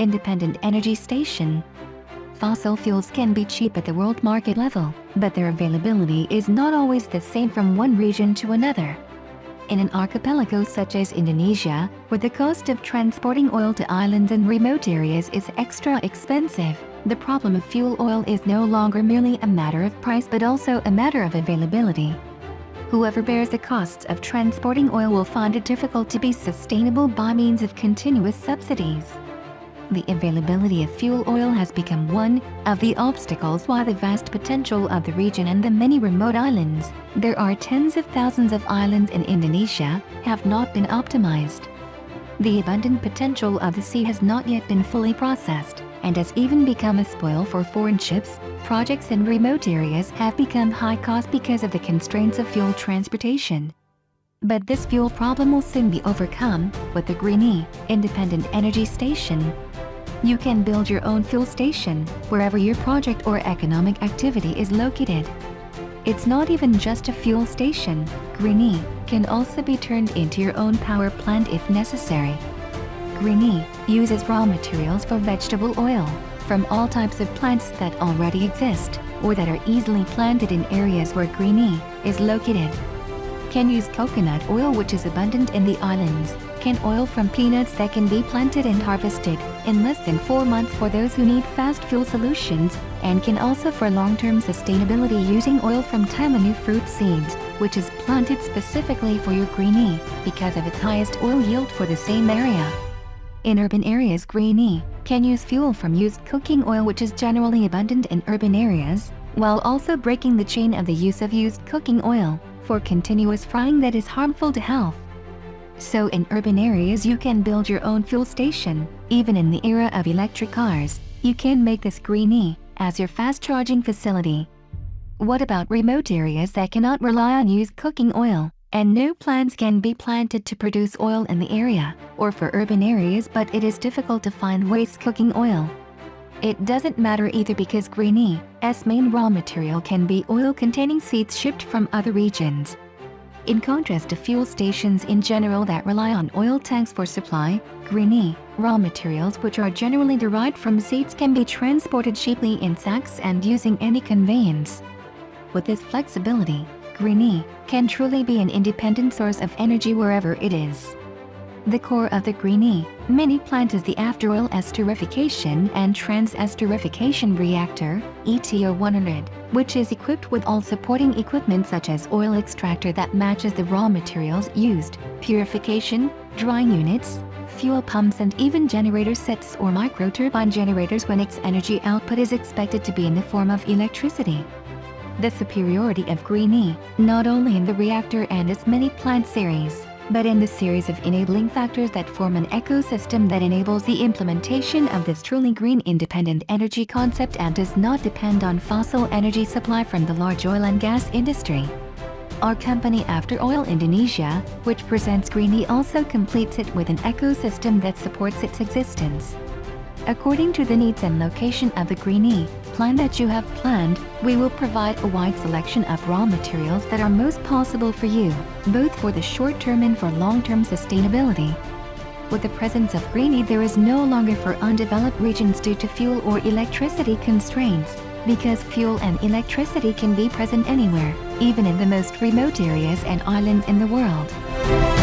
independent energy station. Fossil fuels can be cheap at the world market level, but their availability is not always the same from one region to another. In an archipelago such as Indonesia, where the cost of transporting oil to islands and remote areas is extra expensive, the problem of fuel oil is no longer merely a matter of price but also a matter of availability. Whoever bears the costs of transporting oil will find it difficult to be sustainable by means of continuous subsidies. The availability of fuel oil has become one of the obstacles why the vast potential of the region and the many remote islands, there are tens of thousands of islands in Indonesia, have not been optimized. The abundant potential of the sea has not yet been fully processed, and has even become a spoil for foreign ships. Projects in remote areas have become high cost because of the constraints of fuel transportation. But this fuel problem will soon be overcome with the GreenE, independent energy station. You can build your own fuel station wherever your project or economic activity is located. It's not even just a fuel station. GreenE can also be turned into your own power plant if necessary. GreenE uses raw materials for vegetable oil from all types of plants that already exist or that are easily planted in areas where GreenE is located. Can use coconut oil, which is abundant in the islands, can oil from peanuts that can be planted and harvested in less than 4 months for those who need fast fuel solutions, and can also for long-term sustainability using oil from tamanu fruit seeds, which is planted specifically for your GreenE because of its highest oil yield for the same area. In urban areas, GreenE can use fuel from used cooking oil, which is generally abundant in urban areas, while also breaking the chain of the use of used cooking oil for continuous frying that is harmful to health. So in urban areas you can build your own fuel station. Even in the era of electric cars, you can make this GreenE as your fast charging facility. What about remote areas that cannot rely on used cooking oil, and no plants can be planted to produce oil in the area, or for urban areas but it is difficult to find waste cooking oil? It doesn't matter either because GreenE's main raw material can be oil containing seeds shipped from other regions. In contrast to fuel stations in general that rely on oil tanks for supply, GreenE raw materials, which are generally derived from seeds, can be transported cheaply in sacks and using any conveyance. With this flexibility, GreenE can truly be an independent source of energy wherever it is. The core of the GreenE mini plant is the AfterOil esterification and trans-esterification reactor, ETO100, which is equipped with all supporting equipment such as oil extractor that matches the raw materials used, purification, drying units, fuel pumps, and even generator sets or microturbine generators when its energy output is expected to be in the form of electricity. The superiority of GreenE, not only in the reactor and its mini plant series, but in the series of enabling factors that form an ecosystem that enables the implementation of this truly green independent energy concept and does not depend on fossil energy supply from the large oil and gas industry. Our company AfterOil Indonesia, which presents GreenE, also completes it with an ecosystem that supports its existence. According to the needs and location of the GreenE plan that you have planned, we will provide a wide selection of raw materials that are most possible for you, both for the short-term and for long-term sustainability. With the presence of GreenE, there is no longer for undeveloped regions due to fuel or electricity constraints, because fuel and electricity can be present anywhere, even in the most remote areas and islands in the world.